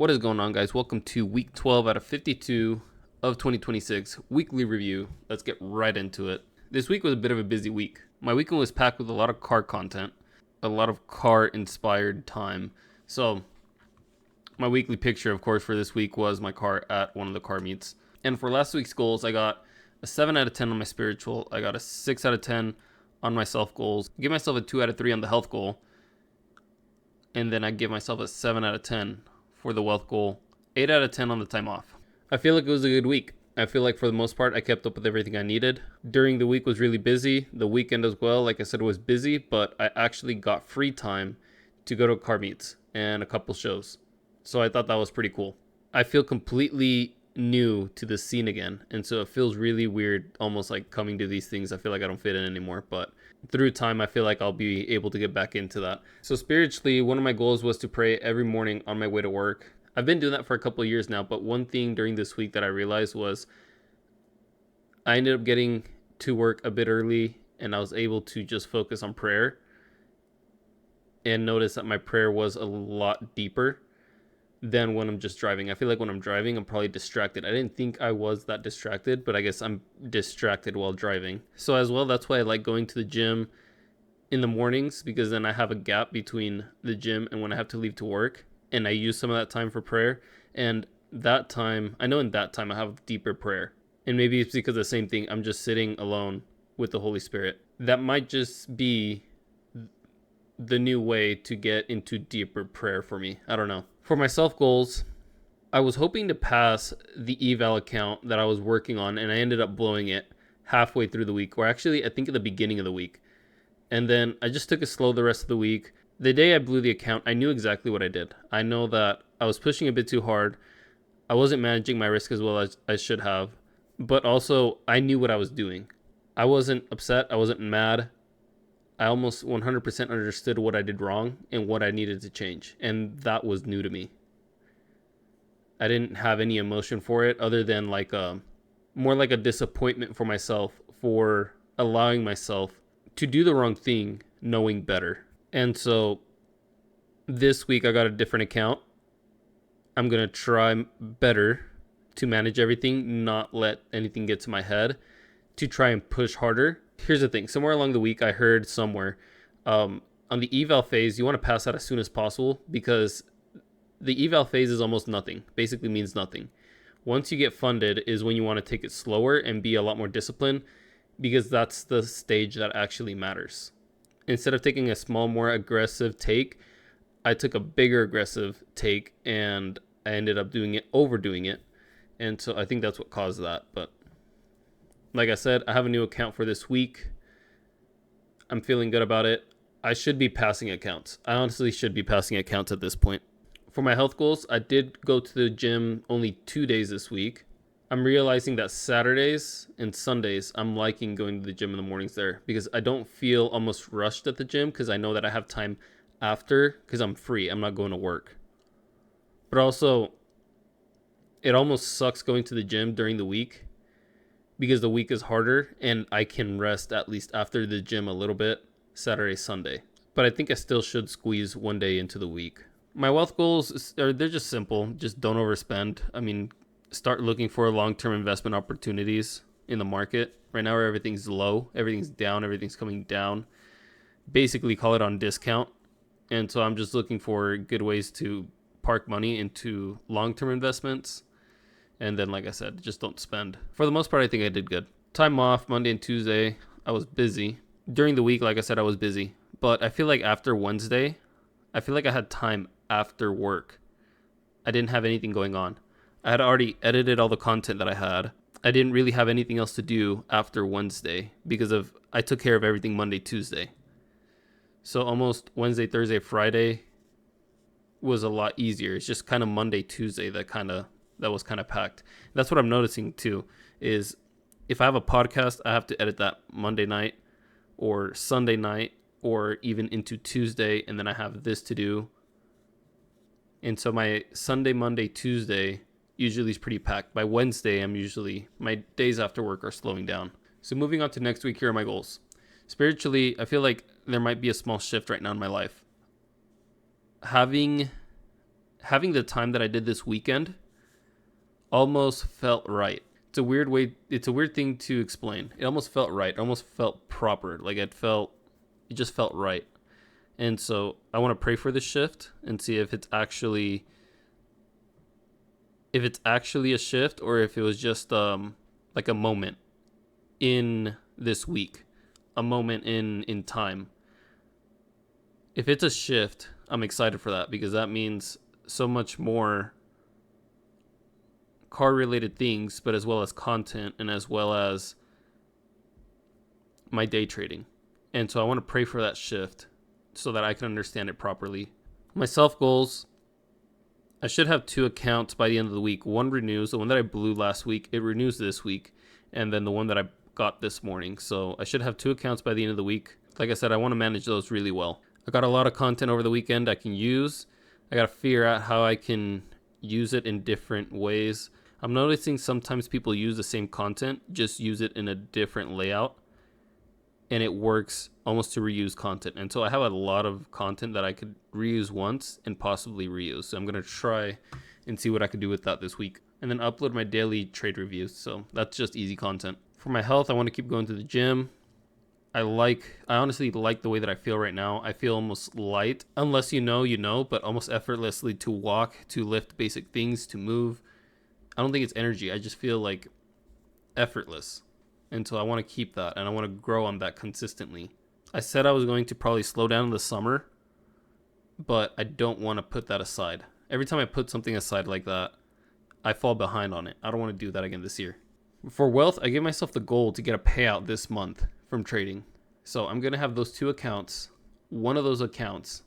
What is going on, guys? Welcome to week 12 out of 52 of 2026 weekly review. Let's get right into it. This week was a bit of a busy week. My weekend was packed with a lot of car content, a lot of car inspired time. So, my weekly picture, of course, for this week was my car at one of the car meets. And for last week's goals, I got a 7 out of 10 on my spiritual, I got a 6 out of 10 on my self goals, give myself a 2 out of 3 on the health goal, and then I give myself a 7 out of 10 for the wealth goal, 8 out of 10 on the time off. I feel like it was a good week. I feel like for the most part, I kept up with everything I needed. During the week was really busy. The weekend as well, like I said, was busy, but I actually got free time to go to car meets and a couple shows. So I thought that was pretty cool. I feel completely new to the scene again, and so it feels really weird, almost like coming to these things. I feel like I don't fit in anymore, but through time, I feel like I'll be able to get back into that. So spiritually, one of my goals was to pray every morning on my way to work. I've been doing that for a couple of years now, but one thing during this week that I realized was I ended up getting to work a bit early, and I was able to just focus on prayer and notice that my prayer was a lot deeper than when I'm just driving. I feel like when I'm driving, I'm probably distracted. I didn't think I was that distracted, but I guess I'm distracted while driving. So as well, that's why I like going to the gym in the mornings, because then I have a gap between the gym and when I have to leave to work, and I use some of that time for prayer. And that time, I know in that time I have deeper prayer. And maybe it's because of the same thing. I'm just sitting alone with the Holy Spirit. That might just be the new way to get into deeper prayer for me. I don't know. For my self goals, I was hoping to pass the eval account that I was working on, and I ended up blowing it halfway through the week, or actually I think at the beginning of the week. And then I just took it slow the rest of the week. The day I blew the account, I knew exactly what I did. I know that I was pushing a bit too hard. I wasn't managing my risk as well as I should have, but also I knew what I was doing. I wasn't upset. I wasn't mad. I almost 100% understood what I did wrong and what I needed to change. And that was new to me. I didn't have any emotion for it other than more like a disappointment for myself for allowing myself to do the wrong thing knowing better. And so this week I got a different account. I'm going to try better to manage everything, not let anything get to my head, to try and push harder. Here's the thing. Somewhere along the week, I heard somewhere on the eval phase, you want to pass that as soon as possible, because the eval phase is almost nothing. Basically means nothing. Once you get funded is when you want to take it slower and be a lot more disciplined, because that's the stage that actually matters. Instead of taking a small, more aggressive take, I took a bigger aggressive take, and I ended up overdoing it. And so I think that's what caused that. But like I said, I have a new account for this week. I'm feeling good about it. I should be passing accounts. I honestly should be passing accounts at this point. For my health goals, I did go to the gym only 2 days this week. I'm realizing that Saturdays and Sundays, I'm liking going to the gym in the mornings there, because I don't feel almost rushed at the gym, because I know that I have time after, because I'm free. I'm not going to work. But also, it almost sucks going to the gym during the week, because the week is harder and I can rest at least after the gym a little bit Saturday, Sunday. But I think I still should squeeze one day into the week. My wealth goals they're just simple. Just don't overspend. I mean, start looking for long-term investment opportunities in the market. Right now everything's low, everything's down, everything's coming down. Basically call it on discount. And so I'm just looking for good ways to park money into long-term investments. And then, like I said, just don't spend. For the most part, I think I did good. Time off, Monday and Tuesday, I was busy. During the week, like I said, I was busy. But I feel like after Wednesday, I feel like I had time after work. I didn't have anything going on. I had already edited all the content that I had. I didn't really have anything else to do after Wednesday because I took care of everything Monday, Tuesday. So almost Wednesday, Thursday, Friday was a lot easier. It's just kind of Monday, Tuesday that was kind of packed. That's what I'm noticing too, is if I have a podcast, I have to edit that Monday night or Sunday night or even into Tuesday, and then I have this to do. And so my Sunday, Monday, Tuesday usually is pretty packed. By Wednesday, my days after work are slowing down. So moving on to next week, here are my goals. Spiritually, I feel like there might be a small shift right now in my life. Having having the time that I did this weekend almost felt right. It's a weird thing to explain. It almost felt right. It almost felt proper. Like it just felt right. And so I want to pray for this shift and see if it's actually a shift, or if it was just like a moment in this week, a moment in time. If it's a shift, I'm excited for that, because that means so much more car related things, but as well as content and as well as my day trading. And so I want to pray for that shift so that I can understand it properly. My self goals, I should have 2 accounts by the end of the week. One renews, the one that I blew last week, it renews this week, and then the one that I got this morning. So I should have 2 accounts by the end of the week. Like I said, I want to manage those really well. I got a lot of content over the weekend I can use. I got to figure out how I can use it in different ways. I'm noticing sometimes people use the same content, just use it in a different layout, and it works almost to reuse content. And so I have a lot of content that I could reuse once and possibly reuse. So I'm going to try and see what I could do with that this week. And then upload my daily trade reviews. So that's just easy content. For my health, I want to keep going to the gym. I honestly like the way that I feel right now. I feel almost light, unless you know, but almost effortlessly to walk, to lift basic things, to move. I don't think it's energy. I just feel like effortless. And so I want to keep that, and I want to grow on that consistently. I said I was going to probably slow down in the summer, but I don't want to put that aside. Every time I put something aside like that, I fall behind on it. I don't want to do that again this year. For wealth, I gave myself the goal to get a payout this month from trading. So I'm going to have those 2 accounts. One of those accounts,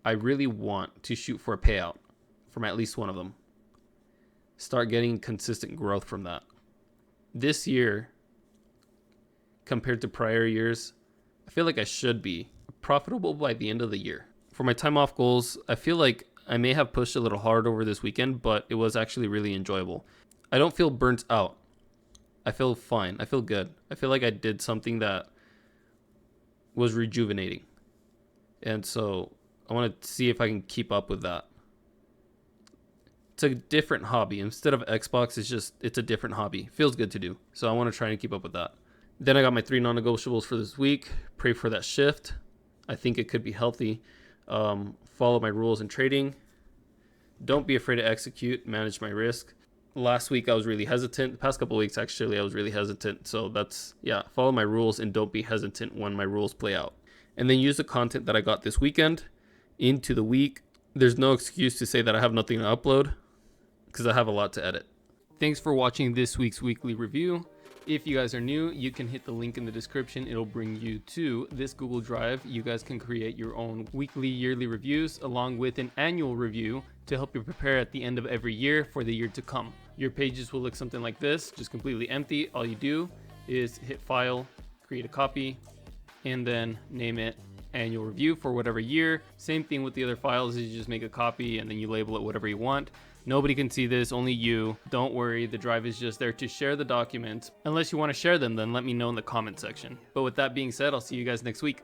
I really want to shoot for a payout from at least one of them. Start getting consistent growth from that. This year, compared to prior years, I feel like I should be profitable by the end of the year. For my time off goals, I feel like I may have pushed a little hard over this weekend, but it was actually really enjoyable. I don't feel burnt out. I feel fine. I feel good. I feel like I did something that was rejuvenating. And so I want to see if I can keep up with that. It's a different hobby. Instead of Xbox, it's a different hobby. Feels good to do. So I want to try and keep up with that. Then I got my 3 non-negotiables for this week. Pray for that shift. I think it could be healthy. Follow my rules in trading. Don't be afraid to execute. Manage my risk. Last week I was really hesitant. The past couple of weeks actually I was really hesitant. So follow my rules and don't be hesitant when my rules play out. And then use the content that I got this weekend into the week. There's no excuse to say that I have nothing to upload, because I have a lot to edit. Thanks for watching this week's weekly review. If you guys are new, you can hit the link in the description. It'll bring you to this Google Drive. You guys can create your own weekly, yearly reviews along with an annual review to help you prepare at the end of every year for the year to come. Your pages will look something like this, just completely empty. All you do is hit File, create a copy, and then name it Annual Review for whatever year. Same thing with the other files, is you just make a copy and then you label it whatever you want. Nobody can see this, only you. Don't worry, the drive is just there to share the documents. Unless you want to share them, then let me know in the comment section. But with that being said, I'll see you guys next week.